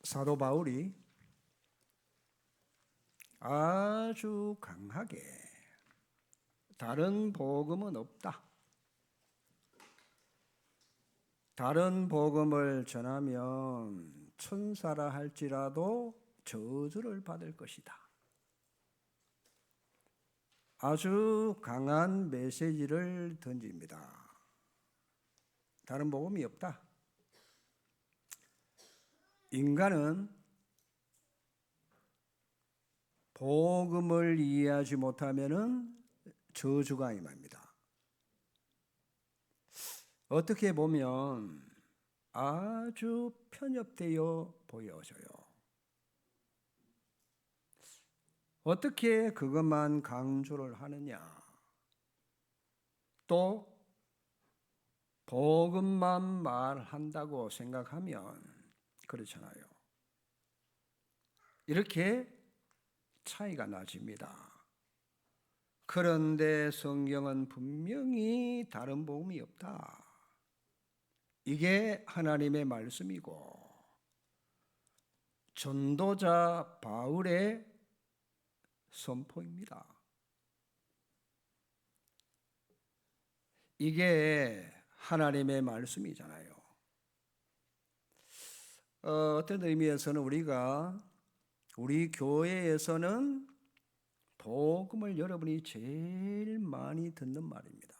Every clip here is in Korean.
사도 바울이 아주 강하게 다른 복음은 없다. 다른 복음을 전하면 천사라 할지라도 저주를 받을 것이다. 아주 강한 메시지를 던집니다. 다른 복음이 없다. 인간은 복음을 이해하지 못하면은 저주가 임합니다. 어떻게 보면 아주 편협되어 보여져요. 어떻게 그것만 강조를 하느냐? 또 복음만 말한다고 생각하면 그렇잖아요. 이렇게 차이가 나집니다. 그런데 성경은 분명히 다른 복음이 없다. 이게 하나님의 말씀이고 전도자 바울의 선포입니다. 이게 하나님의 말씀이잖아요. 어떤 의미에서는 우리 교회에서는 복음을 여러분이 제일 많이 듣는 말입니다.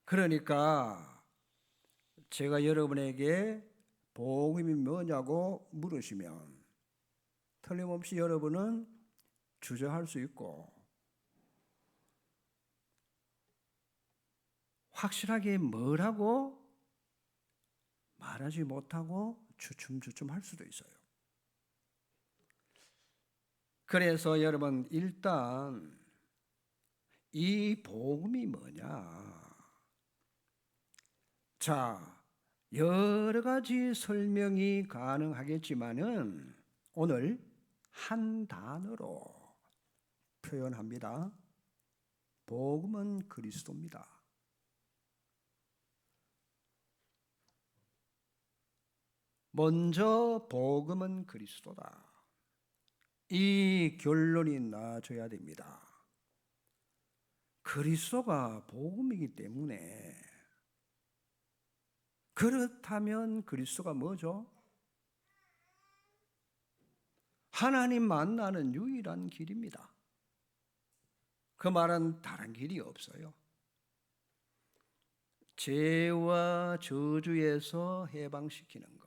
그러니까 제가 여러분에게 복음이 뭐냐고 물으시면 틀림없이 여러분은 주저할 수 있고 확실하게 뭐라고 말하지 못하고 주춤주춤 할 수도 있어요. 그래서 여러분 일단 이 복음이 뭐냐? 자, 여러 가지 설명이 가능하겠지만은 오늘 한 단어로 표현합니다. 복음은 그리스도입니다. 먼저 복음은 그리스도다. 이 결론이 나줘야 됩니다. 그리스도가 복음이기 때문에 그렇다면 그리스도가 뭐죠? 하나님 만나는 유일한 길입니다. 그 말은 다른 길이 없어요. 죄와 저주에서 해방시키는 것.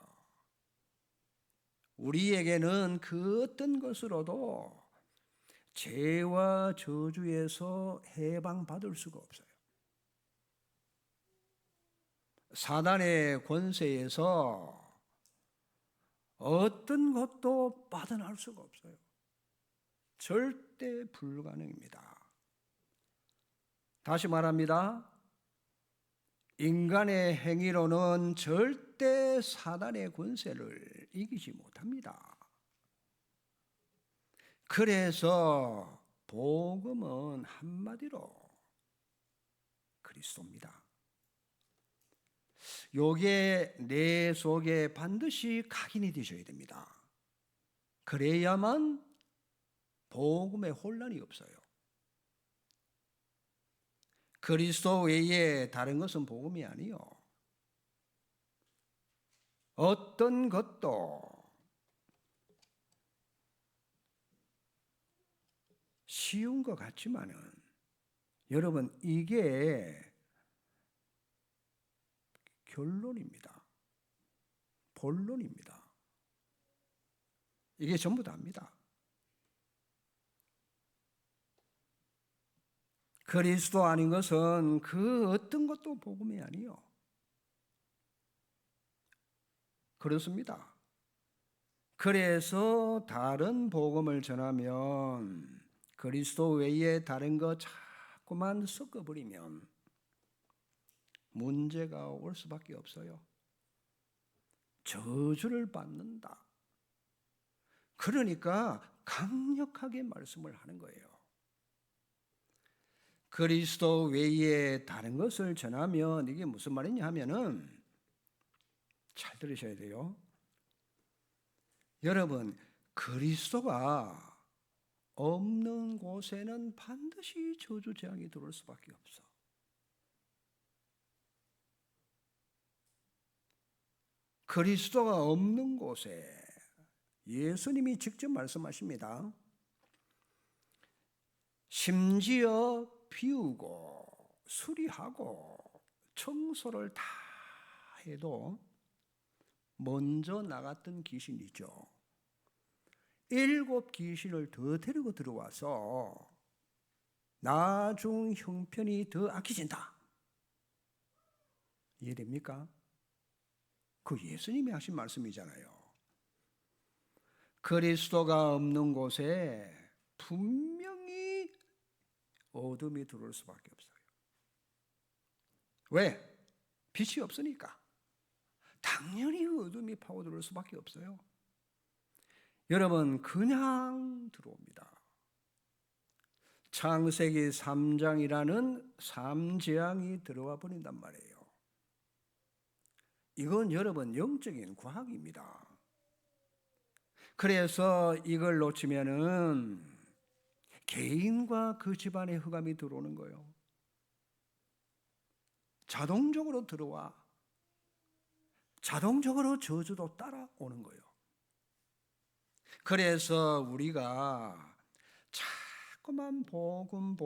우리에게는 그 어떤 것으로도 죄와 저주에서 해방받을 수가 없어요. 사단의 권세에서 어떤 것도 빠져나올 수가 없어요. 절대 불가능입니다. 다시 말합니다. 인간의 행위로는 절대 사단의 권세를 이기지 못합니다. 그래서 복음은 한마디로 그리스도입니다. 요게 내 속에 반드시 각인이 되셔야 됩니다. 그래야만 복음에 혼란이 없어요. 그리스도 외에 다른 것은 복음이 아니요. 어떤 것도 쉬운 것 같지만은 여러분 이게 결론입니다. 본론입니다. 이게 전부 다입니다. 그리스도 아닌 것은 그 어떤 것도 복음이 아니요. 그렇습니다. 그래서 다른 복음을 전하면 그리스도 외에 다른 거 자꾸만 섞어버리면 문제가 올 수밖에 없어요. 저주를 받는다. 그러니까 강력하게 말씀을 하는 거예요. 그리스도 외에 다른 것을 전하면 이게 무슨 말이냐 하면은 잘 들으셔야 돼요. 여러분, 그리스도가 없는 곳에는 반드시 저주 재앙이 들어올 수밖에 없어. 그리스도가 없는 곳에 예수님이 직접 말씀하십니다. 심지어 비우고 수리하고 청소를 다 해도 먼저 나갔던 귀신이죠. 7 귀신을 더 데리고 들어와서 나중 형편이 더 악해진다. 이해됩니까? 그 예수님이 하신 말씀이잖아요. 그리스도가 없는 곳에 분명히 어둠이 들어올 수밖에 없어요. 왜? 빛이 없으니까. 당연히 어둠이 파고들어올 수밖에 없어요. 여러분, 그냥 들어옵니다. 창세기 3장이라는 삼재앙이 들어와 버린단 말이에요. 이건 여러분 영적인 과학입니다. 그래서 이걸 놓치면은 개인과 그 집안의 흑암이 들어오는 거예요. 자동적으로 들어와. 자동적으로 저주도 따라오는 거예요. 그래서 우리가 자꾸만 복음.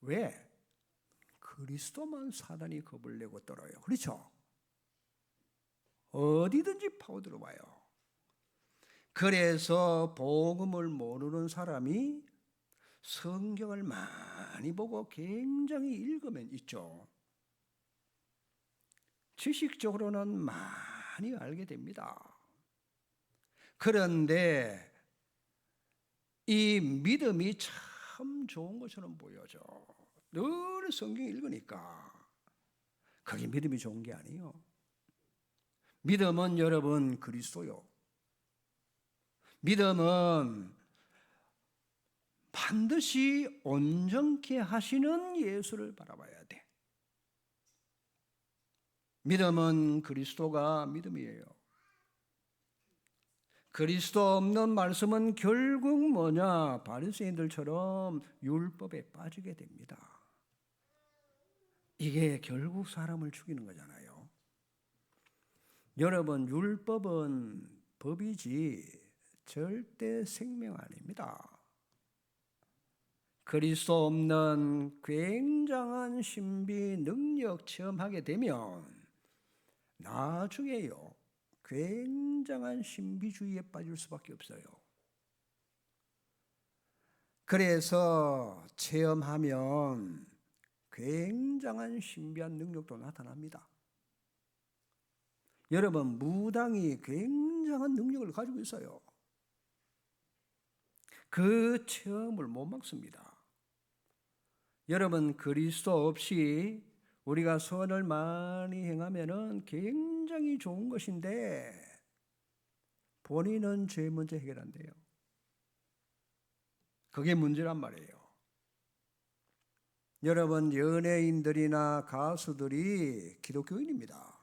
왜? 그리스도만 사단이 겁을 내고 떨어요. 그렇죠? 어디든지 파고들어와요. 그래서 복음을 모르는 사람이 성경을 많이 보고 굉장히 읽으면 있죠. 지식적으로는 많이 알게 됩니다. 그런데 이 믿음이 참 좋은 것처럼 보여져. 늘 성경 읽으니까. 그게 믿음이 좋은 게 아니에요. 믿음은 여러분 그리스도요. 믿음은 반드시 온전케 하시는 예수를 바라봐야 돼. 믿음은 그리스도가 믿음이에요. 그리스도 없는 말씀은 결국 뭐냐? 바리새인들처럼 율법에 빠지게 됩니다. 이게 결국 사람을 죽이는 거잖아요. 여러분, 율법은 법이지 절대 생명 아닙니다. 그리스도 없는 굉장한 신비 능력 체험하게 되면 나중에요, 굉장한 신비주의에 빠질 수밖에 없어요. 그래서 체험하면 굉장한 신비한 능력도 나타납니다. 여러분, 무당이 굉장한 능력을 가지고 있어요. 그 체험을 못 막습니다. 여러분, 그리스도 없이 우리가 선을 많이 행하면은 굉장히 좋은 것인데 본인은 죄 먼저 해결한대요. 그게 문제란 말이에요. 여러분, 연예인들이나 가수들이 기독교인입니다.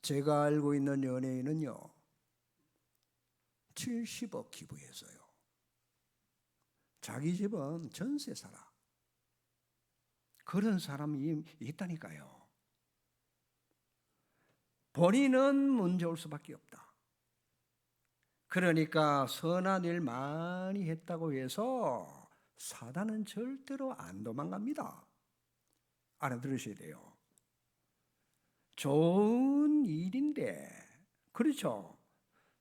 제가 알고 있는 연예인은요, 70억 기부했어요. 자기 집은 전세 살아. 그런 사람이 있다니까요. 본인은 문제 올 수밖에 없다. 그러니까 선한 일 많이 했다고 해서 사단은 절대로 안 도망갑니다. 알아들으셔야 돼요. 좋은 일인데, 그렇죠?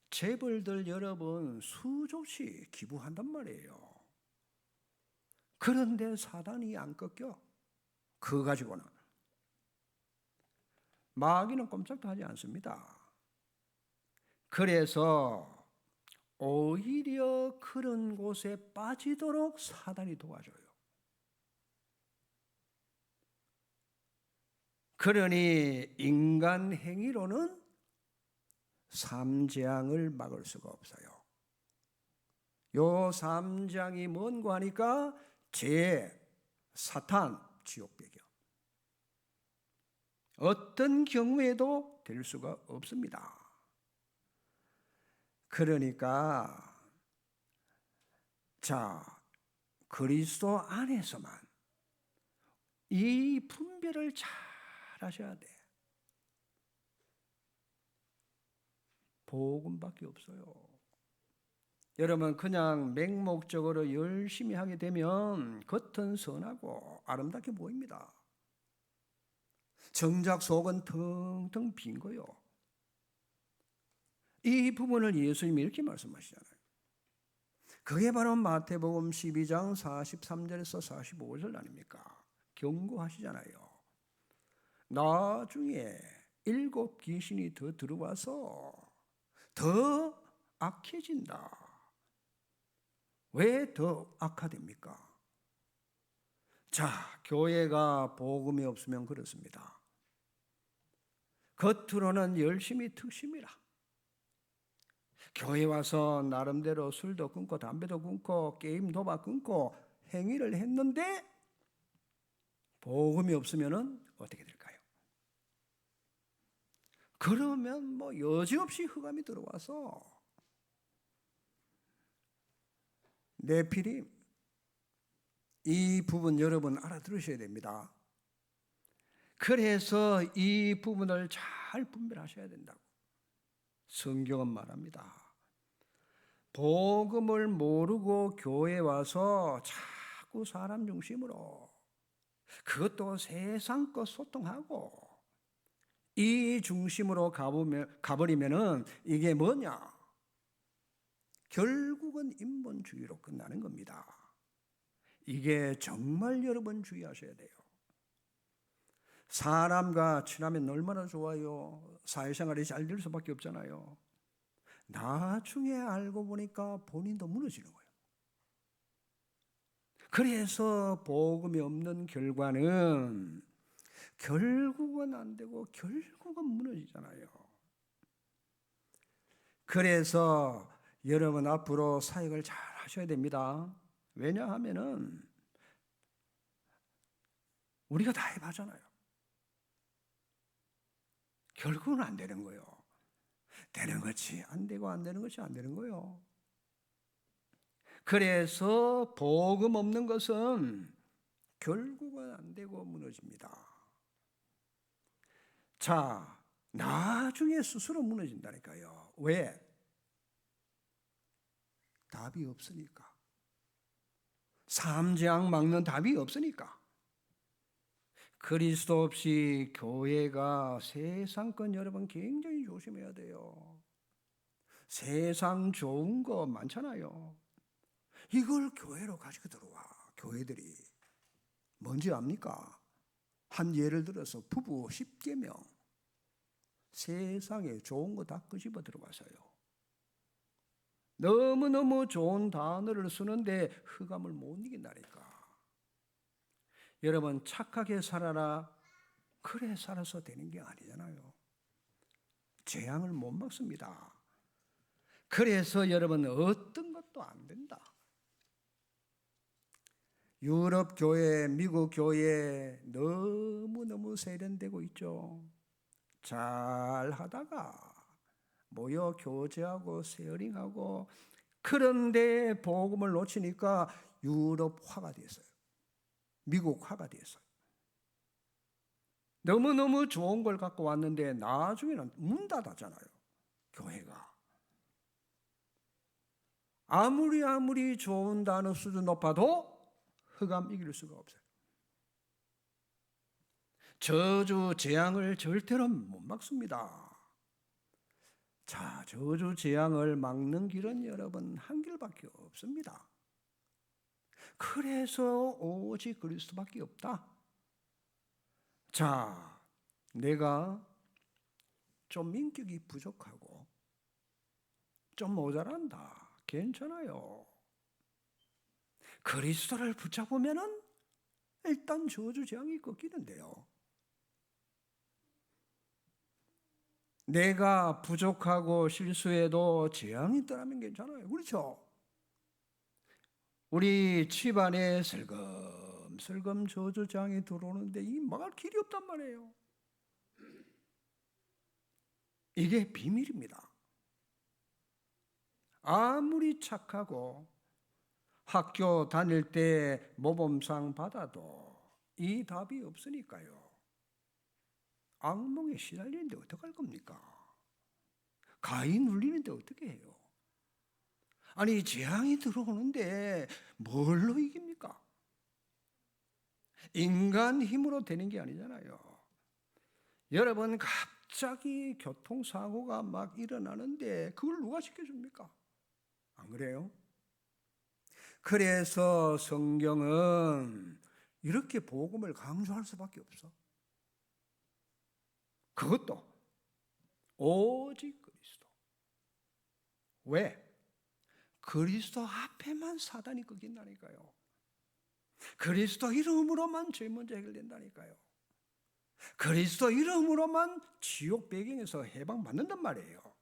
재벌들 여러분 수조씩 기부한단 말이에요. 그런데 사단이 안 꺾여. 그거 가지고는 마귀는 꼼짝도 하지 않습니다. 그래서 오히려 그런 곳에 빠지도록 사단이 도와줘요. 그러니 인간 행위로는 삼재앙을 막을 수가 없어요. 요 삼재앙이 뭔고 하니까 죄, 사탄, 지옥 배경. 어떤 경우에도 될 수가 없습니다. 그러니까 자, 그리스도 안에서만 이 분별을 잘 하셔야 돼. 복음밖에 없어요. 여러분 그냥 맹목적으로 열심히 하게 되면 겉은 선하고 아름답게 보입니다. 정작 속은 텅텅 빈 거요. 이 부분을 예수님이 이렇게 말씀하시잖아요. 그게 바로 마태복음 12장 43절에서 45절 아닙니까? 경고하시잖아요. 나중에 7 귀신이 더 들어와서 더 악해진다. 왜 더 악화됩니까? 자, 교회가 복음이 없으면 그렇습니다. 겉으로는 열심히 특심이라. 교회 와서 나름대로 술도 끊고 담배도 끊고 게임 도박 끊고 행위를 했는데 복음이 없으면 어떻게 될까요? 그러면 뭐 여지없이 흑암이 들어와서 네피림, 이 부분 여러분 알아들으셔야 됩니다. 그래서 이 부분을 잘 분별하셔야 된다고 성경은 말합니다. 복음을 모르고 교회 와서 자꾸 사람 중심으로, 그것도 세상 것 소통하고 이 중심으로 가버리면은 이게 뭐냐? 결국은 인본주의로 끝나는 겁니다. 이게 정말 여러분 주의하셔야 돼요. 사람과 친하면 얼마나 좋아요. 사회생활이 잘 될 수밖에 없잖아요. 나중에 알고 보니까 본인도 무너지는 거예요. 그래서 복음이 없는 결과는 결국은 안 되고 결국은 무너지잖아요. 그래서 여러분 앞으로 사역을 잘 하셔야 됩니다. 왜냐하면은 우리가 다 해봤잖아요. 결국은 안 되는 거예요. 되는 것이 안 되고 안 되는 것이 안 되는 거예요. 그래서 복음 없는 것은 결국은 안 되고 무너집니다. 자, 나중에 스스로 무너진다니까요. 왜? 답이 없으니까. 삼재앙 막는 답이 없으니까. 그리스도 없이 교회가 세상권 여러분 굉장히 조심해야 돼요. 세상 좋은 거 많잖아요. 이걸 교회로 가지고 들어와. 교회들이 뭔지 압니까? 한 예를 들어서 부부 10개명 세상에 좋은 거 다 끄집어 들어가서요. 너무너무 좋은 단어를 쓰는데 흑암을 못 이긴다니까. 여러분 착하게 살아라. 그래 살아서 되는 게 아니잖아요. 재앙을 못 막습니다. 그래서 여러분 어떤 것도 안 된다. 유럽 교회, 미국 교회 너무너무 세련되고 있죠. 잘 하다가 모여 교제하고 세어링하고, 그런데 복음을 놓치니까 유럽화가 됐어요. 미국화가 됐어요. 너무너무 좋은 걸 갖고 왔는데 나중에는 문 닫았잖아요. 교회가. 아무리 좋은 단어 수준 높아도 흑암 이길 수가 없어요. 저주 재앙을 절대로 못 막습니다. 자, 저주 재앙을 막는 길은 여러분 한 길밖에 없습니다. 그래서 오직 그리스도밖에 없다. 자, 내가 좀 인격이 부족하고 좀 모자란다. 괜찮아요. 그리스도를 붙잡으면은 일단 저주 재앙이 꺾이는데요. 내가 부족하고 실수해도 재앙이 떠나면 괜찮아요. 그렇죠? 우리 집안에 슬금슬금 저주 재앙이 들어오는데 이 막을 길이 없단 말이에요. 이게 비밀입니다. 아무리 착하고 학교 다닐 때 모범상 받아도 이 답이 없으니까요. 악몽에 시달리는데 어떡할 겁니까? 가위 눌리는데 어떻게 해요? 아니, 재앙이 들어오는데 뭘로 이깁니까? 인간 힘으로 되는 게 아니잖아요. 여러분, 갑자기 교통사고가 막 일어나는데 그걸 누가 지켜줍니까? 안 그래요? 그래서 성경은 이렇게 복음을 강조할 수밖에 없어. 그것도 오직 그리스도. 왜? 그리스도 앞에만 사단이 꺾인다니까요. 그리스도 이름으로만 죄 문제 해결된다니까요. 그리스도 이름으로만 지옥 배경에서 해방받는단 말이에요.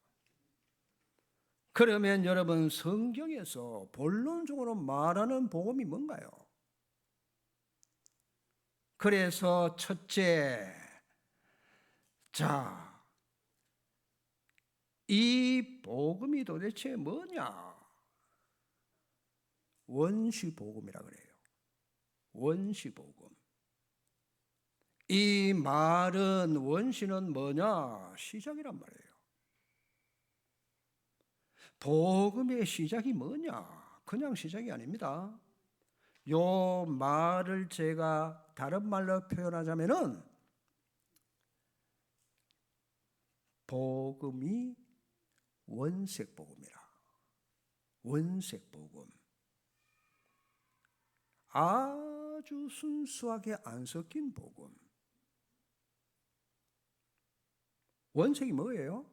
그러면 여러분, 성경에서 본론적으로 말하는 복음이 뭔가요? 그래서 첫째, 자, 이 복음이 도대체 뭐냐? 원시복음이라 그래요. 원시복음. 이 말은, 원시는 뭐냐? 시작이란 말이에요. 복음의 시작이 뭐냐? 그냥 시작이 아닙니다. 요 말을 제가 다른 말로 표현하자면은 복음이 원색복음이라. 원색복음. 아주 순수하게 안 섞인 복음. 원색이 뭐예요?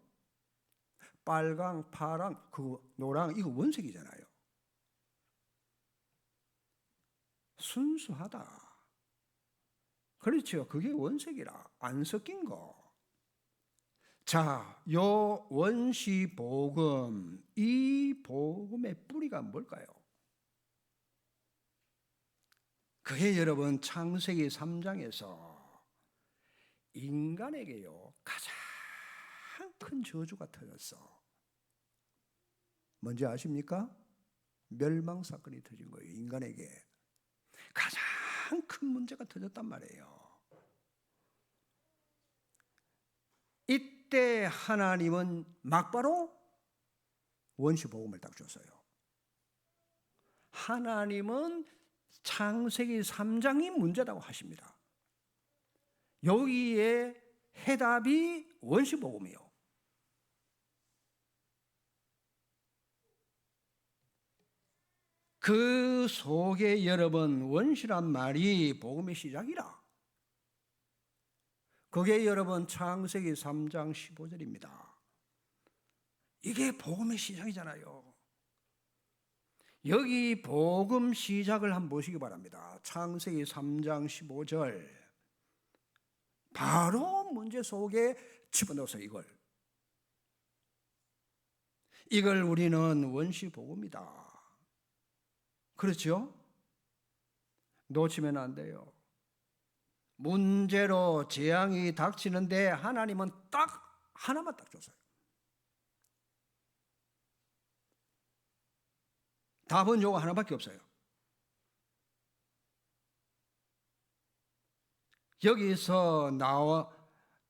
빨강, 파랑, 노랑, 이거 원색이잖아요. 순수하다. 그렇죠. 그게 원색이라. 안 섞인 거. 자, 요 원시 복음, 이 복음의 뿌리가 뭘까요? 그게 여러분, 창세기 3장에서 인간에게요 가장 큰 저주가 터졌어. 뭔지 아십니까? 멸망 사건이 터진 거예요. 인간에게 가장 큰 문제가 터졌단 말이에요. 이때 하나님은 막바로 원시 복음을 딱 줬어요. 하나님은 창세기 3장이 문제라고 하십니다. 여기에 해답이 원시 복음이요. 그 속에 여러분, 원시란 말이 복음의 시작이라. 그게 여러분 창세기 3장 15절입니다. 이게 복음의 시작이잖아요. 여기 복음 시작을 한번 보시기 바랍니다. 창세기 3장 15절. 바로 문제 속에 집어넣어서 이걸 우리는 원시 복음이다. 그렇죠? 놓치면 안 돼요. 문제로 재앙이 닥치는데 하나님은 딱 하나만 딱 줬어요. 답은 요거 하나밖에 없어요. 여기서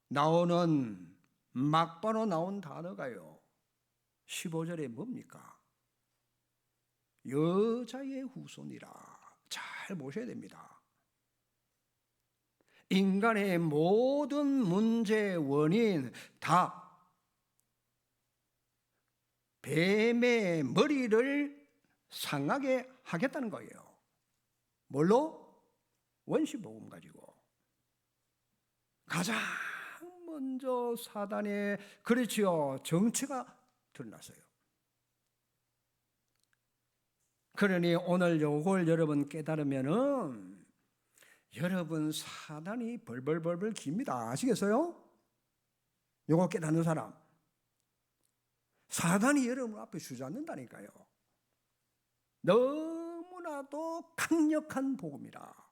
나오는 막바로 나온 단어가요. 15절에 뭡니까? 여자의 후손이라. 잘 보셔야 됩니다. 인간의 모든 문제의 원인 다 뱀의 머리를 상하게 하겠다는 거예요. 뭘로? 원시복음 가지고. 가장 먼저 사단의 그렇지요, 정체가 드러났어요. 그러니 오늘 요걸 여러분 깨달으면은 여러분 사단이 벌벌벌벌 깁니다. 아시겠어요? 요거 깨닫는 사람. 사단이 여러분 앞에 주저앉는다니까요. 너무나도 강력한 복음이라.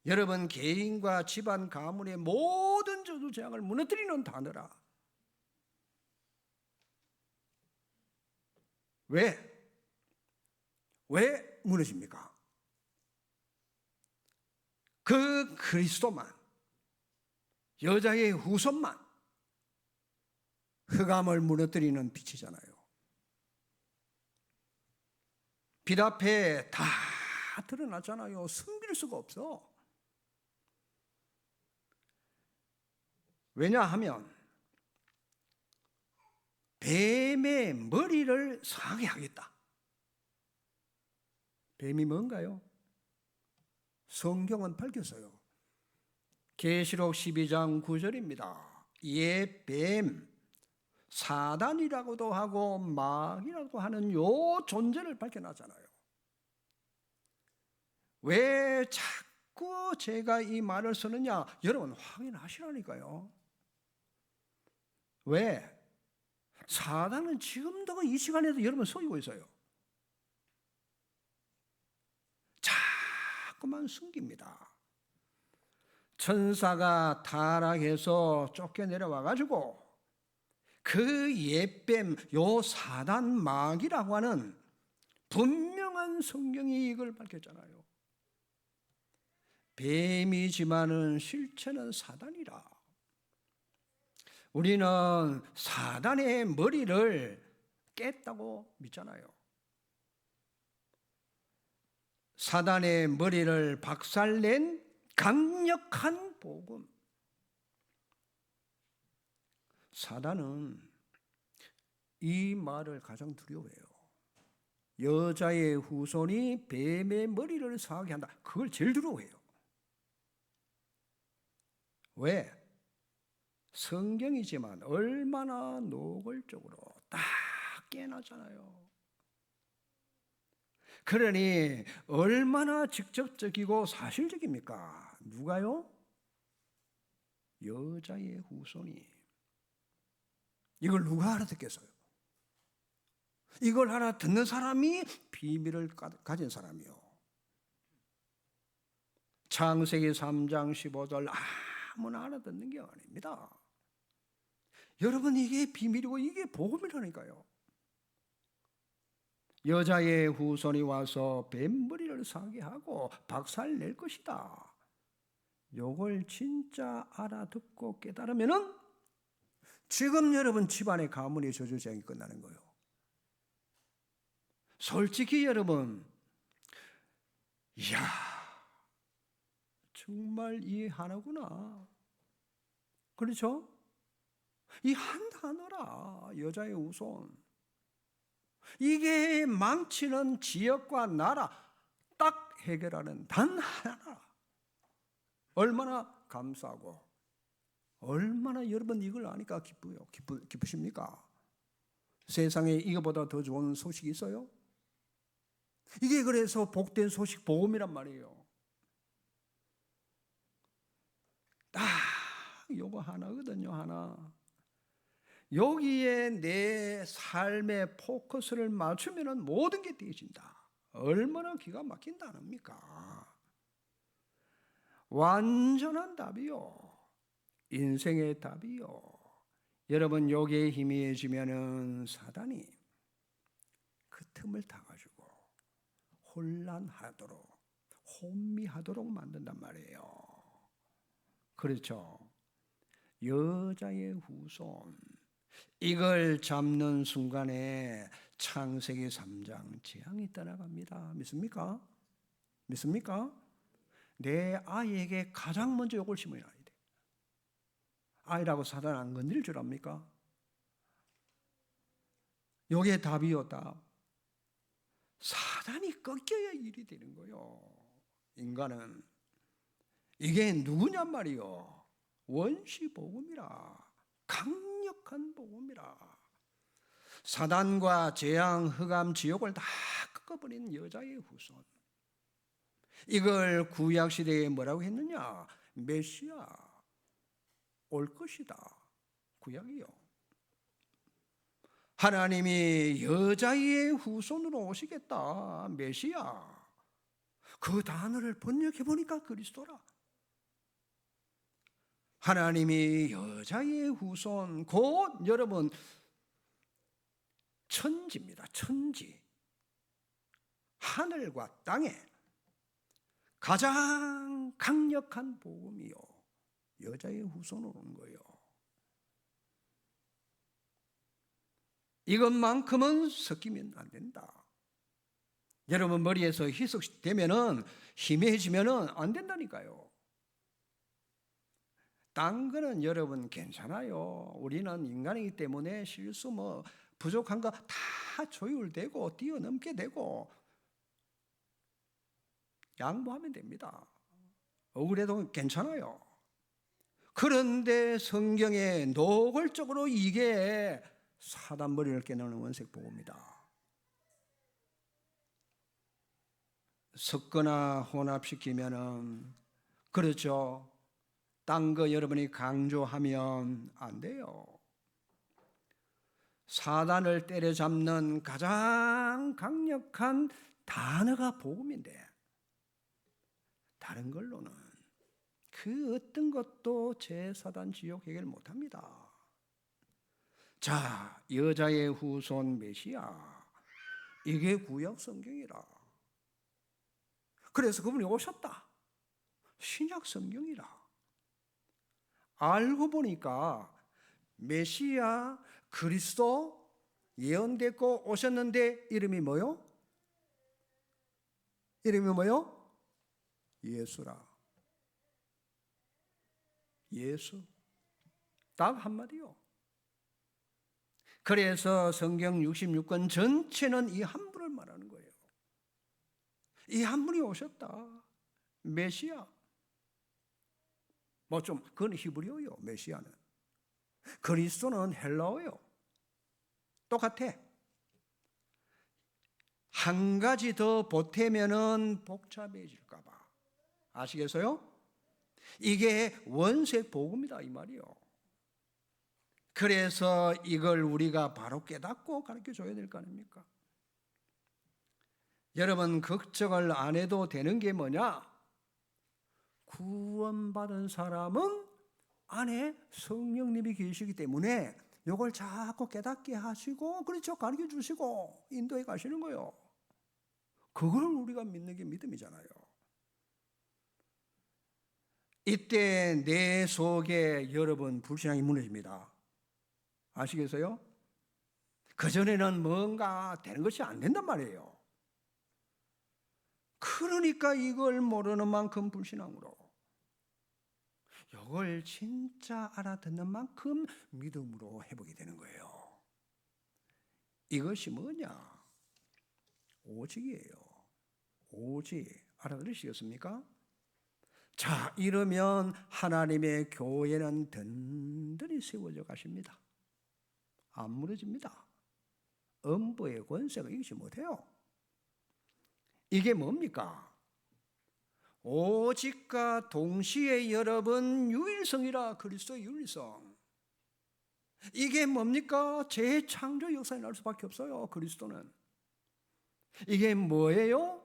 여러분 개인과 집안 가문의 모든 저주 재앙을 무너뜨리는 단어라. 왜? 왜 무너집니까? 그 그리스도만, 여자의 후손만 흑암을 무너뜨리는 빛이잖아요. 빛 앞에 다 드러났잖아요. 숨길 수가 없어. 왜냐하면 뱀의 머리를 상하게 하겠다. 뱀이 뭔가요? 성경은 밝혔어요. 계시록 12장 9절입니다. 예, 뱀, 사단이라고도 하고 마귀라고 하는 요 존재를 밝혀놨잖아요. 왜 자꾸 제가 이 말을 쓰느냐? 여러분 확인하시라니까요. 왜? 사단은 지금도 이 시간에도 여러분 속이고 있어요. 자꾸만 숨깁니다. 천사가 타락해서 쫓겨내려와가지고 그 옛뱀, 요 사단 마귀라고 하는 분명한 성경이 이걸 밝혔잖아요. 뱀이지만은 실체는 사단이라. 우리는 사단의 머리를 깼다고 믿잖아요. 사단의 머리를 박살낸 강력한 복음. 사단은 이 말을 가장 두려워해요. 여자의 후손이 뱀의 머리를 상하게 한다. 그걸 제일 두려워해요. 왜? 성경이지만 얼마나 노골적으로 딱 깨놨잖아요. 그러니 얼마나 직접적이고 사실적입니까? 누가요? 여자의 후손이. 이걸 누가 알아듣겠어요? 이걸 알아듣는 사람이 비밀을 가진 사람이요. 창세기 3장 15절 아무나 알아듣는 게 아닙니다. 여러분 이게 비밀이고 이게 복음이라니까요. 여자의 후손이 와서 뱀머리를 상하게 하고 박살낼 것이다. 요걸 진짜 알아듣고 깨달으면은 지금 여러분 집안의 가문의 저주쟁이 끝나는 거예요. 솔직히 여러분, 이야, 정말 이해하는구나. 그렇죠? 이 한 단어라, 여자의 후손. 이게 망치는 지역과 나라 딱 해결하는 단 하나라. 얼마나 감사하고 얼마나 여러분 이걸 아니까 기쁘십니까? 세상에 이거보다 더 좋은 소식이 있어요? 이게 그래서 복된 소식, 복음이란 말이에요. 딱 요거 하나거든요, 하나. 여기에 내 삶의 포커스를 맞추면 모든 게 되어진다. 얼마나 기가 막힌다 아닙니까? 완전한 답이요. 인생의 답이요. 여러분 여기에 희미해지면은 사단이 그 틈을 타가지고 혼란하도록 혼미하도록 만든단 말이에요. 그렇죠. 여자의 후손 이걸 잡는 순간에 창세기 3장 재앙이 떠나갑니다. 믿습니까? 믿습니까? 내 아이에게 가장 먼저 욕을 심어야 돼. 아이라고 사단 안 건드릴 줄 압니까? 요게 답이요, 답. 사단이 꺾여야 일이 되는 거요. 인간은 이게 누구냔 말이요. 원시복음이라. 강력한 복음이라. 사단과 재앙, 흑암, 지옥을 다 꺾어버린 여자의 후손. 이걸 구약시대에 뭐라고 했느냐? 메시아 올 것이다. 구약이요. 하나님이 여자의 후손으로 오시겠다. 메시아. 그 단어를 번역해 보니까 그리스도라. 하나님이 여자의 후손, 곧 여러분 천지입니다. 천지. 하늘과 땅에 가장 강력한 복음이요, 여자의 후손으로 오는 거예요. 이것만큼은 섞이면 안 된다. 여러분 머리에서 희석되면은, 희미해지면은 안 된다니까요. 딴 거는 여러분 괜찮아요. 우리는 인간이기 때문에 실수 부족한 거 다 조율되고 뛰어넘게 되고 양보하면 됩니다. 억울해도 괜찮아요. 그런데 성경에 노골적으로 이게 사단 머리를 깨는 원색 복음이다. 섞거나 혼합시키면은, 그렇죠, 딴 거 여러분이 강조하면 안 돼요. 사단을 때려잡는 가장 강력한 단어가 복음인데, 다른 걸로는 그 어떤 것도 제 사단 지옥 해결 못합니다. 자, 여자의 후손 메시아, 이게 구약 성경이라. 그래서 그분이 오셨다. 신약 성경이라. 알고 보니까 메시아 그리스도 예언됐고 오셨는데 이름이 뭐요? 이름이 뭐요? 예수라. 예수. 딱 한마디요. 그래서 성경 66권 전체는 이 한 분을 말하는 거예요. 이 한 분이 오셨다. 메시아. 그건 히브리어요, 메시아는. 그리스도는 헬라어요. 똑같아. 한 가지 더 보태면은 복잡해질까 봐. 아시겠어요? 이게 원색 복음이다 이 말이요. 그래서 이걸 우리가 바로 깨닫고 가르쳐 줘야 될 거 아닙니까? 여러분 걱정을 안 해도 되는 게 뭐냐? 구원받은 사람은 안에 성령님이 계시기 때문에 이걸 자꾸 깨닫게 하시고, 그렇죠, 가르쳐 주시고 인도해 가시는 거예요. 그걸 우리가 믿는 게 믿음이잖아요. 이때 내 속에 여러분 불신앙이 무너집니다. 아시겠어요? 그전에는 뭔가 되는 것이 안 된단 말이에요. 그러니까 이걸 모르는 만큼 불신앙으로, 이걸 진짜 알아듣는 만큼 믿음으로 회복이 되는 거예요. 이것이 뭐냐? 오직이에요. 오직. 알아들으시겠습니까? 자, 이러면 하나님의 교회는 든든히 세워져 가십니다. 안 무너집니다. 음부의 권세가 이기지 못해요. 이게 뭡니까? 오직과 동시에 여러분 유일성이라. 그리스도의 유일성. 이게 뭡니까? 재창조 역사에 날 수밖에 없어요. 그리스도는. 이게 뭐예요?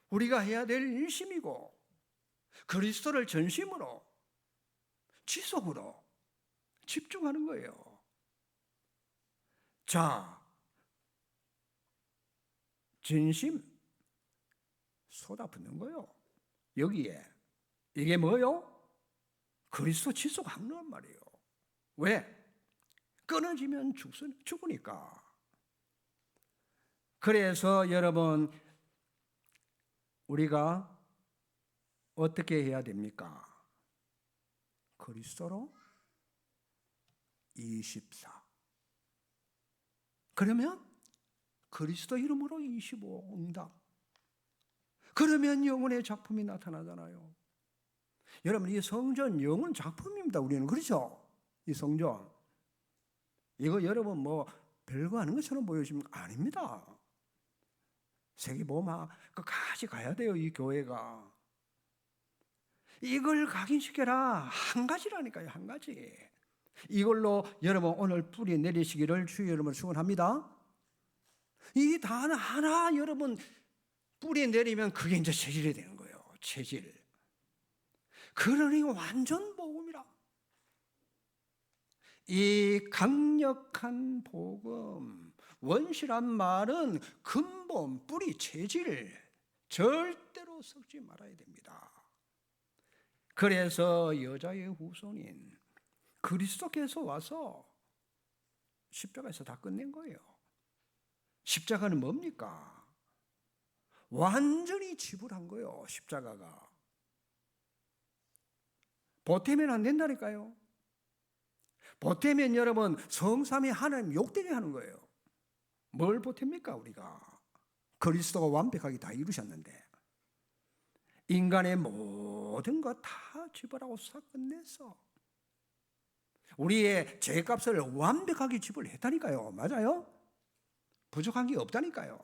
우리가 해야 될 일심이고, 그리스도를 전심으로, 지속으로 집중하는 거예요. 자, 진심 쏟아붓는 거예요. 여기에. 이게 뭐요? 그리스도 지속하는 말이에요. 왜? 끊어지면 죽으니까. 그래서 여러분 우리가 어떻게 해야 됩니까? 그리스도로 24. 그러면 그리스도 이름으로 25 응답. 그러면 영혼의 작품이 나타나잖아요. 여러분 이 성전 영혼 작품입니다. 우리는. 그렇죠? 이 성전. 이거 여러분 별거 아닌 것처럼 보여지면 아닙니다. 세계보마 끝까지 가야 돼요. 이 교회가. 이걸 각인시켜라. 한 가지라니까요. 한 가지. 이걸로 여러분 오늘 뿌리 내리시기를 주의 이름으로 축원합니다. 이 단어 하나 여러분 뿌리 내리면 그게 이제 체질이 되는 거예요. 체질. 그러니 완전 복음이라. 이 강력한 복음, 원시란 말은 근본, 뿌리, 체질 절대로 섞지 말아야 됩니다. 그래서 여자의 후손인 그리스도께서 와서 십자가에서 다 끝낸 거예요. 십자가는 뭡니까? 완전히 지불한 거예요. 십자가가. 보태면 안 된다니까요. 보태면 여러분 성삼위 하나님 욕되게 하는 거예요. 뭘 보탭니까 우리가? 그리스도가 완벽하게 다 이루셨는데 인간의 모든 것 다 지불하고 싹 끝냈어. 우리의 죄값을 완벽하게 지불했다니까요. 맞아요? 부족한 게 없다니까요.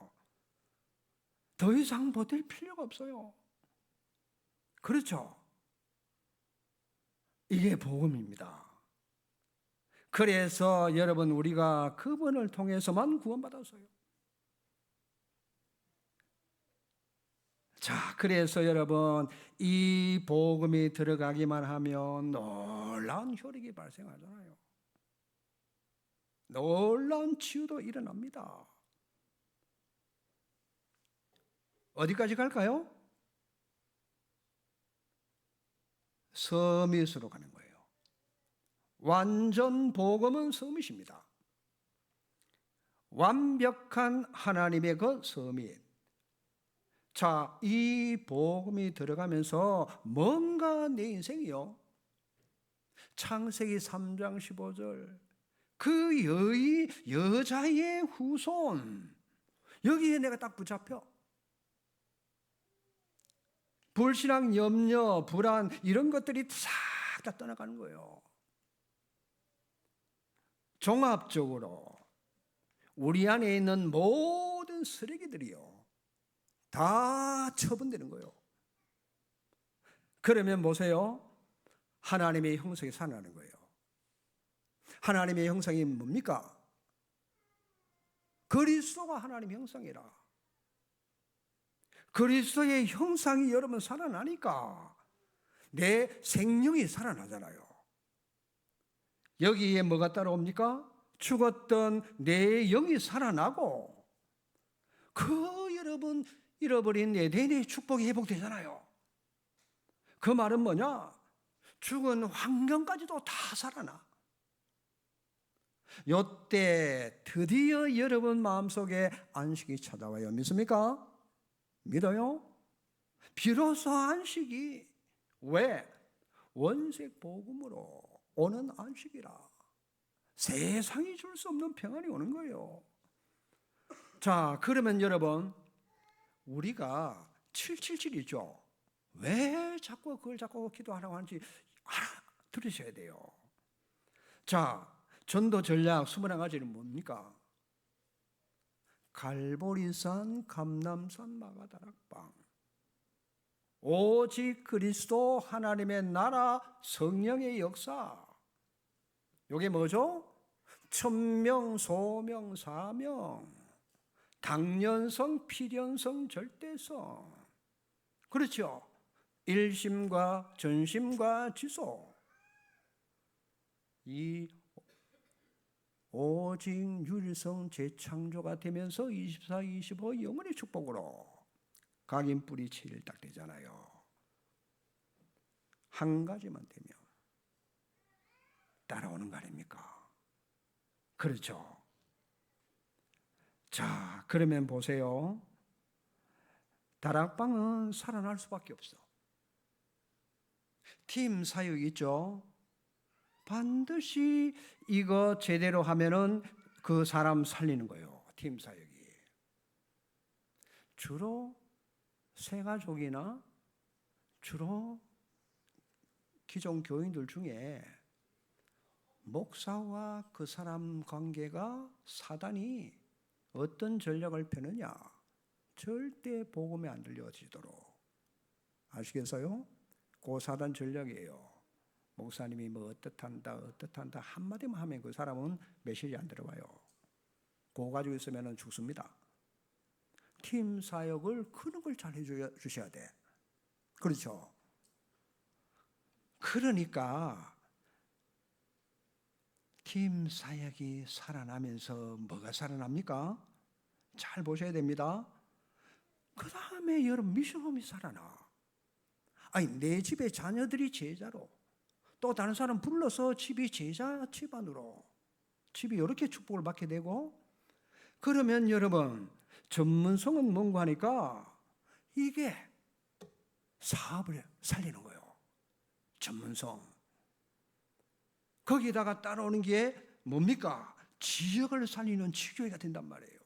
더 이상 보탤 필요가 없어요. 그렇죠? 이게 복음입니다. 그래서 여러분 우리가 그분을 통해서만 구원받았어요. 자, 그래서 여러분 이 복음이 들어가기만 하면 놀라운 효력이 발생하잖아요. 놀라운 치유도 일어납니다. 어디까지 갈까요? 서밋으로 가는 거예요. 완전 복음은 서밋입니다. 완벽한 하나님의 그 서밋. 자, 이 복음이 들어가면서 뭔가 내 인생이요. 창세기 3장 15절 그 여자의 후손 여기에 내가 딱 붙잡혀. 불신앙, 염려, 불안 이런 것들이 싹 다 떠나가는 거예요. 종합적으로 우리 안에 있는 모든 쓰레기들이요 다 처분되는 거예요. 그러면 보세요. 하나님의 형상이 살아나는 거예요. 하나님의 형상이 뭡니까? 그리스도가 하나님의 형상이라. 그리스도의 형상이 여러분 살아나니까 내 생명이 살아나잖아요. 여기에 뭐가 따라옵니까? 죽었던 내 영이 살아나고 그 여러분 잃어버린 에덴의 축복이 회복되잖아요. 그 말은 뭐냐? 죽은 환경까지도 다 살아나. 요때 드디어 여러분 마음속에 안식이 찾아와요. 믿습니까? 믿어요? 비로소 안식이 왜? 원색 복음으로 오는 안식이라. 세상이 줄 수 없는 평안이 오는 거예요. 자, 그러면 여러분 우리가 777이죠. 왜 자꾸 그걸 자꾸 기도하라고 하는지 들으셔야 돼요. 자, 전도 전략 21가지는 뭡니까? 갈보리산, 감람산, 마가다락방. 오직 그리스도 하나님의 나라 성령의 역사. 이게 뭐죠? 천명, 소명, 사명, 당연성, 필연성, 절대성. 그렇죠? 일심과 전심과 지속. 이 오직 유일성 재창조가 되면서 24, 25 영원의 축복으로 각인 뿌리 7일 딱 되잖아요. 한 가지만 되면 따라오는 거 아닙니까? 그렇죠. 자, 그러면 보세요. 다락방은 살아날 수밖에 없어. 팀 사역 있죠? 반드시 이거 제대로 하면은 그 사람 살리는 거예요. 팀 사역이. 주로 새가족이나 주로 기존 교인들 중에 목사와 그 사람 관계가 사단이 어떤 전략을 펴느냐 절대 복음에 안 들려지도록. 아시겠어요? 그 사단 전략이에요. 목사님이 뭐 어떻단다 한마디만 하면 그 사람은 메시지 안 들어와요. 그거 가지고 있으면 죽습니다. 팀 사역을 그런 걸 잘 해주셔야 돼. 그렇죠? 그러니까 팀 사역이 살아나면서 뭐가 살아납니까? 잘 보셔야 됩니다. 그 다음에 여러분 미션홈이 살아나. 아니 내 집에 자녀들이 제자로, 또 다른 사람 불러서 집이 제자 집안으로, 집이 이렇게 축복을 받게 되고, 그러면 여러분 전문성은 뭔가 하니까 이게 사업을 살리는 거예요. 전문성. 거기다가 따라오는 게 뭡니까? 지역을 살리는 지교회가 된단 말이에요.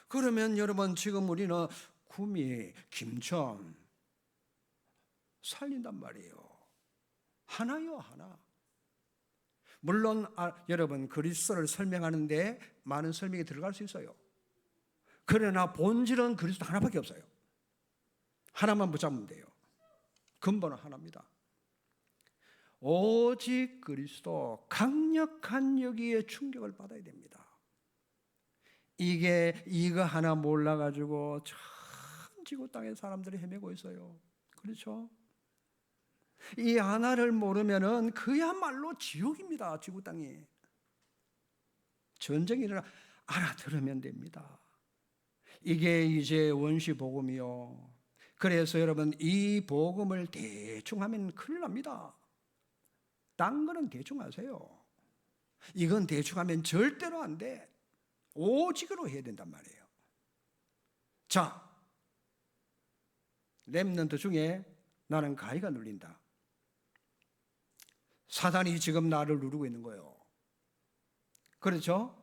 그러면 여러분 지금 우리는 구미, 김천 살린단 말이에요. 하나요, 하나. 물론 여러분 그리스도를 설명하는데 많은 설명이 들어갈 수 있어요. 그러나 본질은 그리스도 하나밖에 없어요. 하나만 붙잡으면 돼요. 근본은 하나입니다. 오직 그리스도, 강력한 여기에 충격을 받아야 됩니다. 이거 하나 몰라가지고 전 지구 땅에 사람들이 헤매고 있어요. 그렇죠? 이 하나를 모르면은 그야말로 지옥입니다. 지구 땅이. 전쟁이 일어나 알아들으면 됩니다. 이게 이제 원시 복음이요. 그래서 여러분 이 복음을 대충 하면 큰일 납니다. 딴 거는 대충 하세요. 이건 대충 하면 절대로 안 돼. 오직으로 해야 된단 말이에요. 자, 렘넌트 중에 나는 가위가 눌린다. 사단이 지금 나를 누르고 있는 거예요. 그렇죠?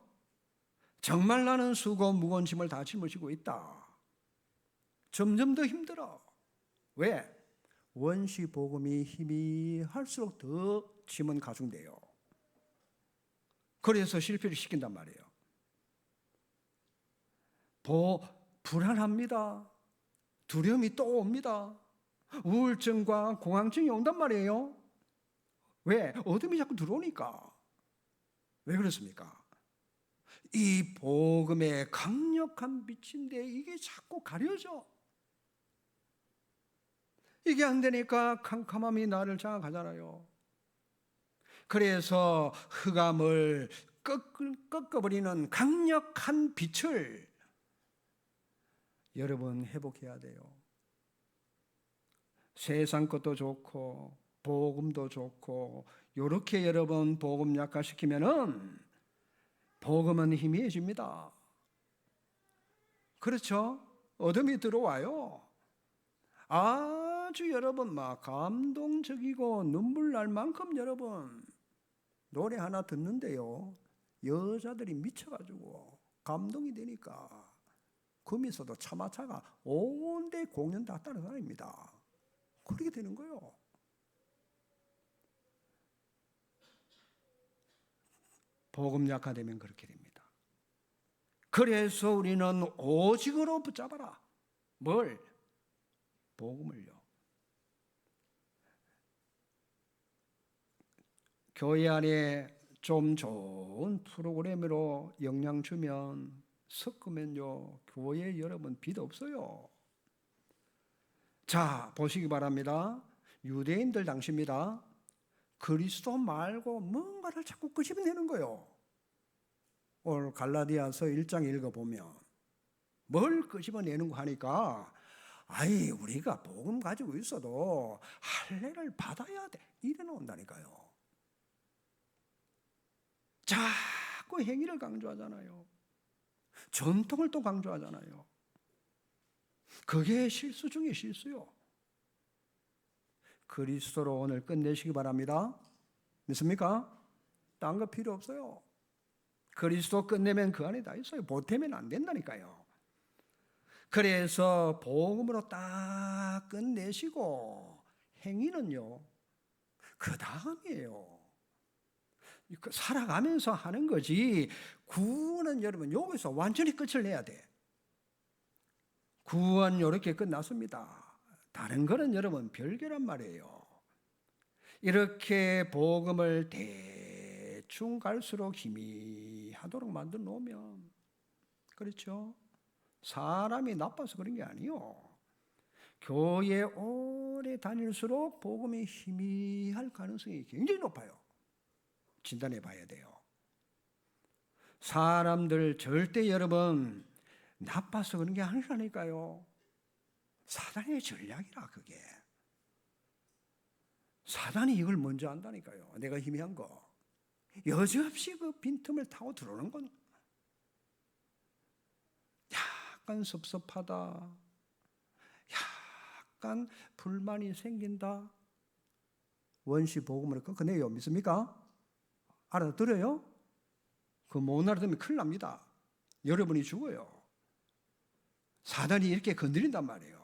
정말 나는 수고 무거운 짐을 다 짊어지고 있다. 점점 더 힘들어. 왜? 원시 복음이 힘이 할수록 더 짐은 가중돼요. 그래서 실패를 시킨단 말이에요. 불안합니다. 두려움이 또 옵니다. 우울증과 공황증이 온단 말이에요. 왜? 어둠이 자꾸 들어오니까. 왜 그렇습니까? 이 복음의 강력한 빛인데 이게 자꾸 가려져. 이게 안 되니까 캄캄함이 나를 장악하잖아요. 그래서 흑암을 꺾어버리는 강력한 빛을 여러분 회복해야 돼요. 세상 것도 좋고 복음도 좋고 이렇게 여러분 복음 약화시키면은 복음은 희미해집니다. 그렇죠? 어둠이 들어와요. 아주 여러분 막 감동적이고 눈물 날 만큼 여러분 노래 하나 듣는데요, 여자들이 미쳐가지고 감동이 되니까 금에서도 차마차가 온데 공연 다 따라다닙니다. 그렇게 되는 거예요. 복음 약화되면 그렇게 됩니다. 그래서 우리는 오직으로 붙잡아라. 뭘? 복음을요. 교회 안에 좀 좋은 프로그램으로 영향 주면 섞으면요 교회 여러분 빚 없어요. 자 보시기 바랍니다. 유대인들 당시입니다. 그리스도 말고 뭔가를 자꾸 끄집어내는 거예요. 오늘 갈라디아서 1장 읽어보면 뭘 끄집어내는 거 하니까 아이 우리가 복음 가지고 있어도 할례를 받아야 돼 이래 나온다니까요. 자꾸 행위를 강조하잖아요. 전통을 또 강조하잖아요. 그게 실수 중에 실수요. 그리스도로 오늘 끝내시기 바랍니다. 믿습니까? 딴 거 필요 없어요. 그리스도 끝내면 그 안에 다 있어요. 보태면 안 된다니까요. 그래서 복음으로 딱 끝내시고 행위는요 그 다음이에요. 살아가면서 하는 거지. 구원은 여러분 여기서 완전히 끝을 내야 돼. 구원 이렇게 끝났습니다. 다른 거는 여러분 별개란 말이에요. 이렇게 복음을 대충 갈수록 희미하도록 만들어 놓으면, 그렇죠? 사람이 나빠서 그런 게 아니요. 교회 오래 다닐수록 복음이 희미할 가능성이 굉장히 높아요. 진단해 봐야 돼요. 사람들 절대 여러분 나빠서 그런 게 아니라니까요. 사단의 전략이라 그게. 사단이 이걸 먼저 한다니까요. 내가 희미한 거. 여지없이 그 빈틈을 타고 들어오는 건 약간 섭섭하다. 약간 불만이 생긴다. 원시 복음을 끊어내요. 믿습니까? 알아들어요? 그 못 알아들으면 큰일 납니다. 여러분이 죽어요. 사단이 이렇게 건드린단 말이에요.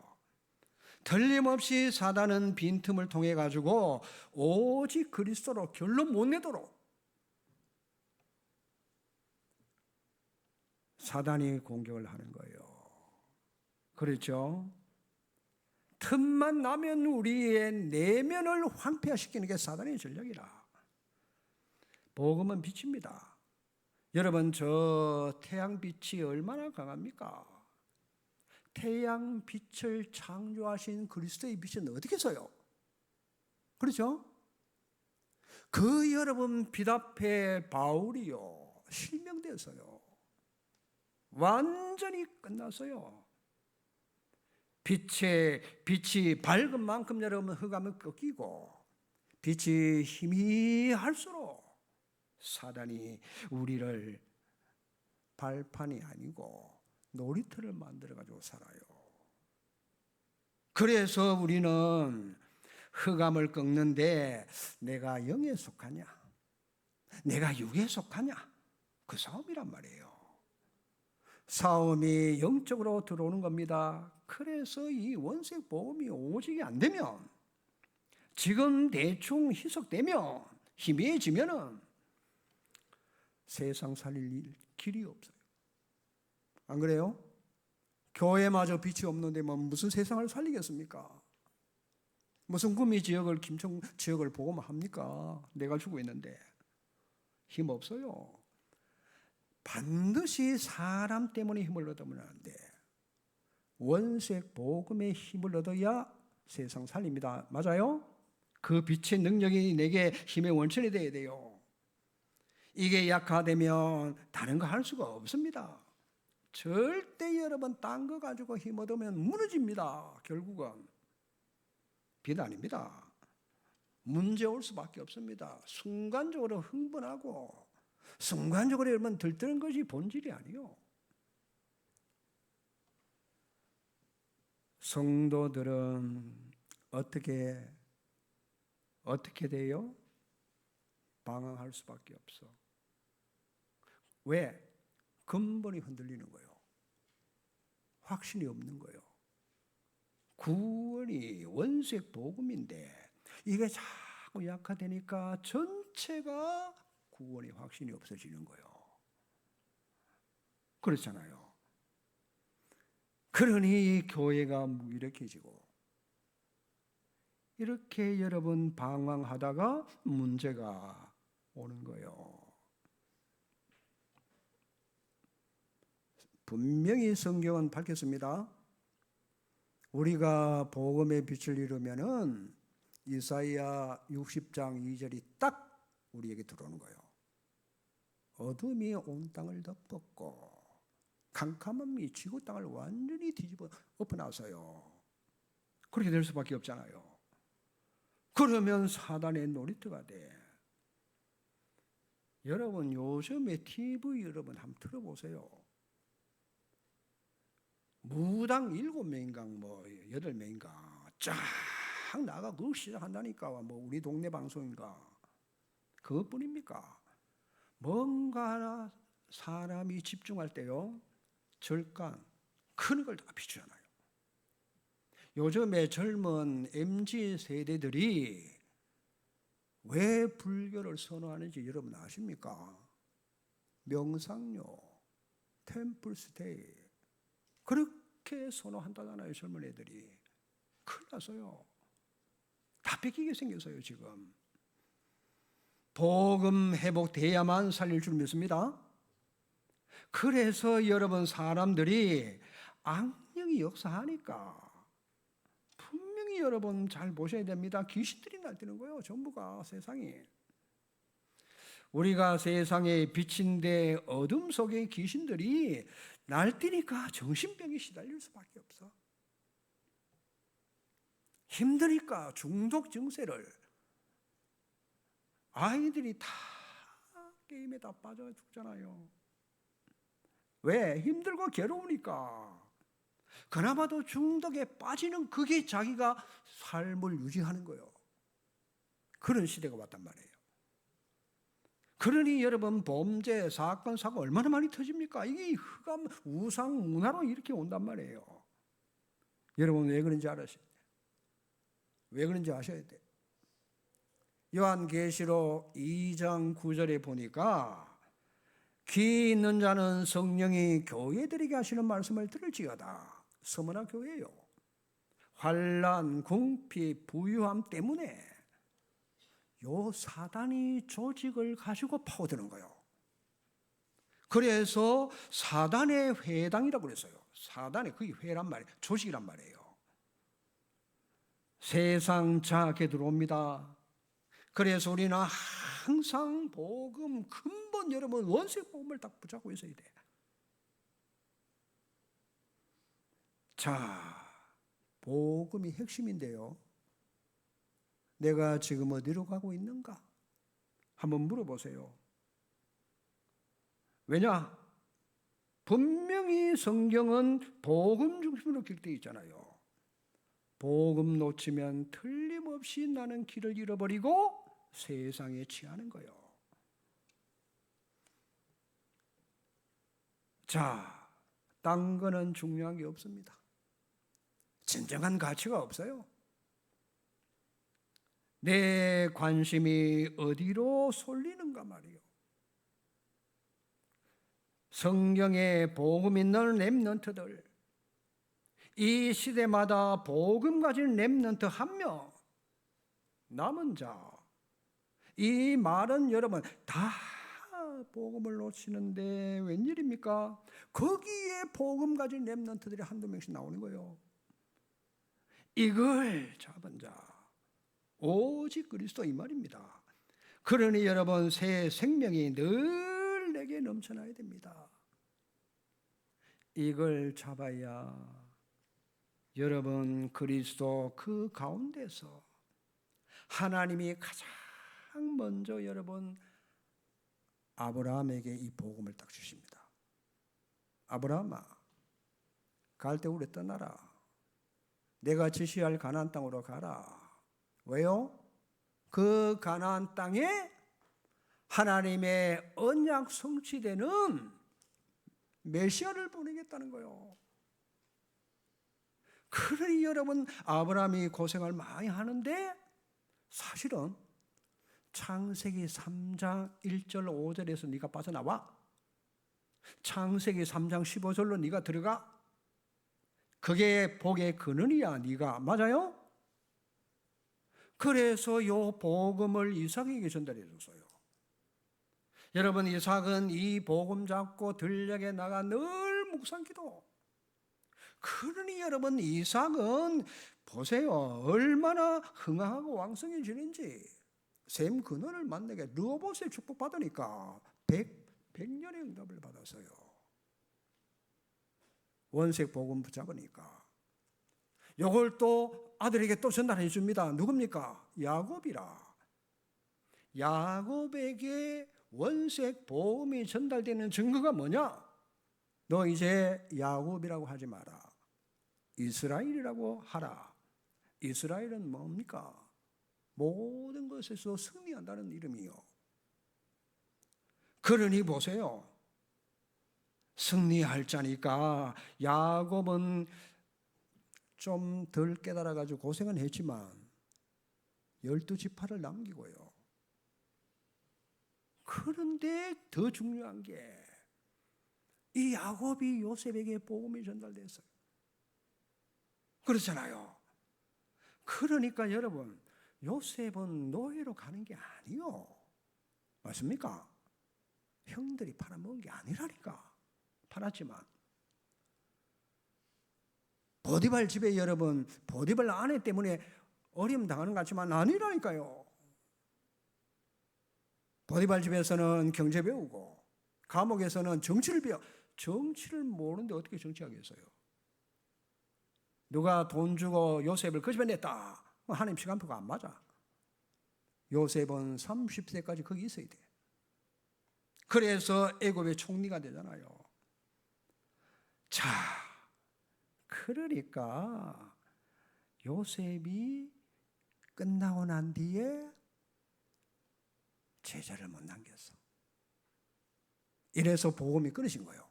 틀림없이 사단은 빈틈을 통해 가지고 오직 그리스도로 결론 못 내도록 사단이 공격을 하는 거예요. 그렇죠? 틈만 나면 우리의 내면을 황폐화시키는 게 사단의 전략이라. 복음은 빛입니다. 여러분, 저 태양빛이 얼마나 강합니까? 태양빛을 창조하신 그리스도의 빛은 어떻게 써요? 그렇죠? 그 여러분 빛 앞에 바울이요 실명되었어요. 완전히 끝났어요. 빛이 밝은 만큼 여러분 흑암은 꺾이고 빛이 희미할수록 사단이 우리를 발판이 아니고 놀이터를 만들어가지고 살아요. 그래서 우리는 흑암을 꺾는데 내가 영에 속하냐? 내가 육에 속하냐? 그 싸움이란 말이에요. 싸움이 영적으로 들어오는 겁니다. 그래서 이 원색 복음이 오직이 안 되면 지금 대충 희석되면 희미해지면은 세상 살릴 길이 없어요. 안 그래요? 교회마저 빛이 없는데 뭐 무슨 세상을 살리겠습니까? 무슨 구미 지역을 김청 지역을 보고만 합니까? 내가 죽고 있는데 힘 없어요. 반드시 사람 때문에 힘을 얻으면 안 돼. 원색 복음의 힘을 얻어야 세상 살립니다. 맞아요? 그 빛의 능력이 내게 힘의 원천이 돼야 돼요. 이게 약화되면 다른 거 할 수가 없습니다. 절대 여러분 딴 거 가지고 힘 얻으면 무너집니다. 결국은 빛 아닙니다. 문제 올 수밖에 없습니다. 순간적으로 흥분하고 순간적으로 여러분 들뜨는 것이 본질이 아니요. 성도들은 어떻게 돼요? 방황할 수밖에 없어. 왜? 근본이 흔들리는 거예요. 확신이 없는 거예요. 구원이 원색 복음인데 이게 자꾸 약화되니까 전체가 구원의 확신이 없어지는 거예요. 그렇잖아요. 그러니 교회가 무기력해지고 이렇게 여러분 방황하다가 문제가 오는 거예요. 분명히 성경은 밝혔습니다. 우리가 복음의 빛을 이루면은 이사야 60장 2절이 딱 우리에게 들어오는 거예요. 어둠이 온 땅을 덮었고 캄캄함이 지구 땅을 완전히 뒤집어 엎어놔서요. 그렇게 될 수밖에 없잖아요. 그러면 사단의 놀이터가 돼. 여러분 요즘에 TV 여러분 한번 틀어보세요. 무당 7명인가 뭐 8명인가 쫙 나가 그거 시작한다니까. 뭐 우리 동네 방송인가 그것뿐입니까? 뭔가 하나 사람이 집중할 때요 절간 큰 걸 다 비추잖아요. 요즘에 젊은 MZ 세대들이 왜 불교를 선호하는지 여러분 아십니까? 명상요, 템플스테이 그렇게 선호한다잖아요. 젊은 애들이. 큰일 났어요. 다 뺏기게 생겼어요. 지금 복음 회복돼야만 살릴 줄 믿습니다. 그래서 여러분 사람들이 악령이 역사하니까 분명히 여러분 잘 보셔야 됩니다. 귀신들이 날뛰는 거예요. 전부가 세상이. 우리가 세상에 빛인데 어둠 속의 귀신들이 날뛰니까 정신병에 시달릴 수밖에 없어. 힘드니까 중독 증세를. 아이들이 다 게임에 다 빠져 죽잖아요. 왜? 힘들고 괴로우니까. 그나마도 중독에 빠지는 그게 자기가 삶을 유지하는 거예요. 그런 시대가 왔단 말이에요. 그러니 여러분, 범죄, 사건, 사고 얼마나 많이 터집니까? 이게 흑암, 우상, 문화로 이렇게 온단 말이에요. 여러분, 왜 그런지 알아요? 왜 그런지 아셔야 돼요. 요한계시록 2장 9절에 보니까 귀 있는 자는 성령이 교회들에게 하시는 말씀을 들을지어다. 서머나 교회요. 환난, 궁핍, 부유함 때문에 요 사단이 조직을 가지고 파고드는 거예요. 그래서 사단의 회당이라고 그랬어요. 사단의 그게 회란 말이에요. 조직이란 말이에요. 세상 장악에 들어옵니다. 그래서 우리는 항상 복음, 근본 여러분 원색 복음을 딱 붙잡고 있어야 돼. 자, 복음이 핵심인데요. 내가 지금 어디로 가고 있는가? 한번 물어보세요. 왜냐? 분명히 성경은 복음 중심으로 기록되어 있잖아요. 복음 놓치면 틀림없이 나는 길을 잃어버리고 세상에 취하는 거예요. 자, 딴 거는 중요한 게 없습니다. 진정한 가치가 없어요. 내 관심이 어디로 쏠리는가 말이요. 성경에 복음 있는 렘넌트들, 이 시대마다 복음 가진 렘넌트 한 명, 남은 자, 이 말은 여러분 다 복음을 놓치는데 웬일입니까? 거기에 복음 가진 렘넌트들이 한두 명씩 나오는 거예요. 이걸 잡은 자 오직 그리스도 이 말입니다. 그러니 여러분 새 생명이 늘 내게 넘쳐나야 됩니다. 이걸 잡아야 여러분 그리스도 그 가운데서 하나님이 가장 먼저 여러분 아브라함에게 이 복음을 딱 주십니다. 아브라함아, 갈대우로 떠나라. 내가 지시할 가나안 땅으로 가라. 왜요? 그 가나안 땅에 하나님의 언약 성취되는 메시아를 보내겠다는 거예요. 그러니 여러분 아브라함이 고생을 많이 하는데 사실은 창세기 3장 1절 5절에서 네가 빠져나와. 창세기 3장 15절로 네가 들어가. 그게 복의 근원이야. 네가 맞아요? 그래서 요 복음을 이삭에게 전달해 줬어요. 여러분 이삭은 이 복음 잡고 들녘에 나가 늘 묵상기도. 그러니 여러분 이삭은 보세요. 얼마나 흥황하고 왕성해지는지. 셈 근원을 만나게 르호봇의 축복 받으니까 100년의 응답을 받았어요. 원색 복음 붙잡으니까. 요걸 또 아들에게 또 전달해 줍니다. 누굽니까? 야곱이라. 야곱에게 원색 복음이 전달되는 증거가 뭐냐? 너 이제 야곱이라고 하지 마라. 이스라엘이라고 하라. 이스라엘은 뭡니까? 모든 것에서 승리한다는 이름이요. 그러니 보세요. 승리할 자니까 야곱은 좀 덜 깨달아가지고 고생은 했지만 12지파를 남기고요. 그런데 더 중요한 게 이 야곱이 요셉에게 복음이 전달됐어요. 그렇잖아요. 그러니까 여러분 요셉은 노예로 가는 게 아니요. 맞습니까? 형들이 팔아먹은 게 아니라니까. 팔았지만 보디발 집에 여러분 보디발 아내 때문에 어려움 당하는 것 같지만 아니라니까요. 보디발 집에서는 경제 배우고 감옥에서는 정치를 배워. 정치를 모르는데 어떻게 정치하겠어요? 누가 돈 주고 요셉을 그 집에 냈다. 하나님 시간표가 안 맞아. 요셉은 30세까지 거기 있어야 돼. 그래서 애굽의 총리가 되잖아요. 자, 그러니까 요셉이 끝나고 난 뒤에 제자를 못 남겼어. 이래서 복음이 끊으신 거예요.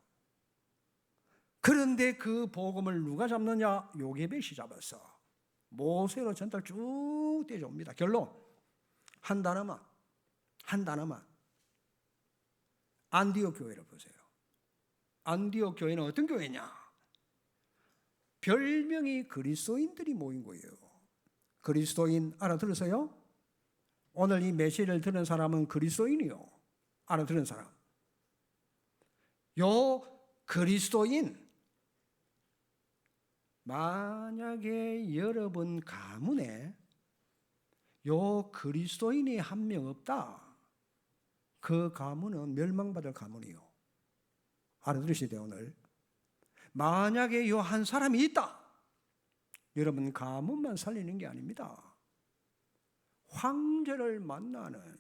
그런데 그 복음을 누가 잡느냐? 요게벳이 잡았어. 모세로 전달 쭉 떼줍니다. 결론 한 단어만 안디옥 교회를 보세요. 안디옥 교회는 어떤 교회냐? 별명이 그리스도인들이 모인 거예요. 그리스도인 알아들으세요? 오늘 이 메시지를 들은 사람은 그리스도인이요. 알아들은 사람. 요 그리스도인, 만약에 여러분 가문에 요 그리스도인이 한 명 없다, 그 가문은 멸망받을 가문이요. 알아들으셔야 돼요. 오늘 만약에 요 한 사람이 있다, 여러분 가문만 살리는 게 아닙니다. 황제를 만나는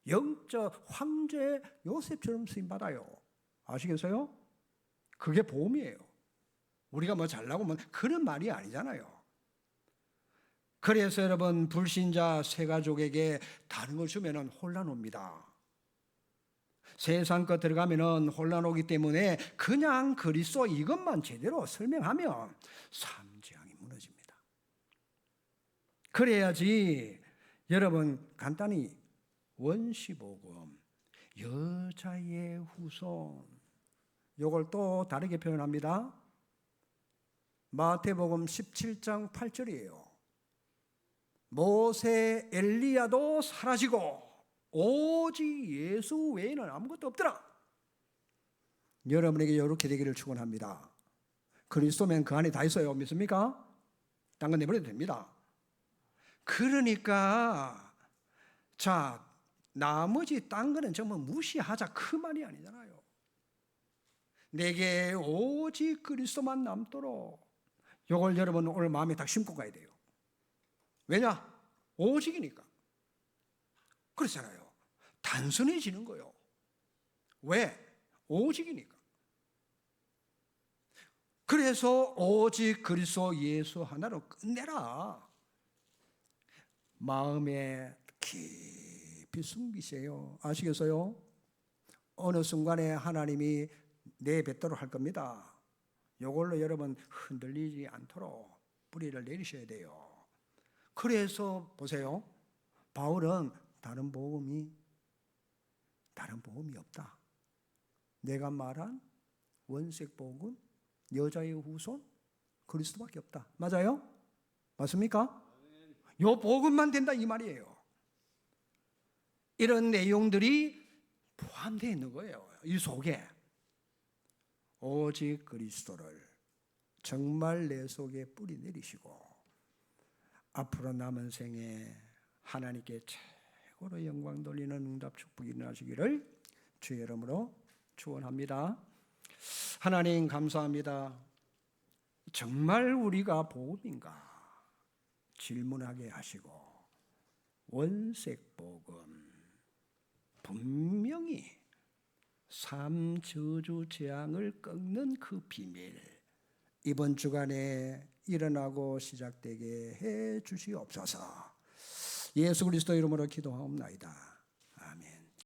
영적 황제 요셉처럼 쓰임받아요. 아시겠어요? 그게 보험이에요. 우리가 뭐 잘나고 뭐 그런 말이 아니잖아요. 그래서 여러분 불신자 세 가족에게 다른 걸 주면 혼란 옵니다. 세상 것 들어가면 혼란 오기 때문에 그냥 그리스도 이것만 제대로 설명하면 삼지향이 무너집니다. 그래야지 여러분 간단히 원시복음, 여자의 후손, 이걸 또 다르게 표현합니다. 마태복음 17장 8절이에요. 모세 엘리야도 사라지고 오직 예수 외에는 아무것도 없더라. 여러분에게 이렇게 되기를 축원합니다. 그리스도면 그 안에 다 있어요. 믿습니까? 딴 건 내버려도 됩니다. 그러니까 자, 나머지 딴 거는 정말 무시하자, 그 말이 아니잖아요. 내게 오직 그리스도만 남도록, 이걸 여러분 오늘 마음에 딱 심고 가야 돼요. 왜냐? 오직이니까. 그렇잖아요. 단순해지는 거예요. 왜? 오직이니까. 그래서 오직 그리스도 예수 하나로 끝내라. 마음에 깊이 숨기세요. 아시겠어요? 어느 순간에 하나님이 내뱉도록 할 겁니다. 이걸로 여러분 흔들리지 않도록 뿌리를 내리셔야 돼요. 그래서 보세요. 바울은 다른 복음이 없다. 내가 말한 원색 복음, 여자의 후손, 그리스도밖에 없다. 맞아요? 맞습니까? 요 복음만 된다 이 말이에요. 이런 내용들이 포함되어 있는 거예요. 이 속에 오직 그리스도를 정말 내 속에 뿌리 내리시고 앞으로 남은 생에 하나님께 최고로 영광 돌리는 응답 축복이 일어나시기를 주의 이름으로 축원합니다. 하나님 감사합니다. 정말 우리가 복음인가 질문하게 하시고 원색 복음, 분명히 삶 저주 재앙을 꺾는 그 비밀, 이번 주간에 일어나고 시작되게 해 주시옵소서. 예수 그리스도 이름으로 기도하옵나이다.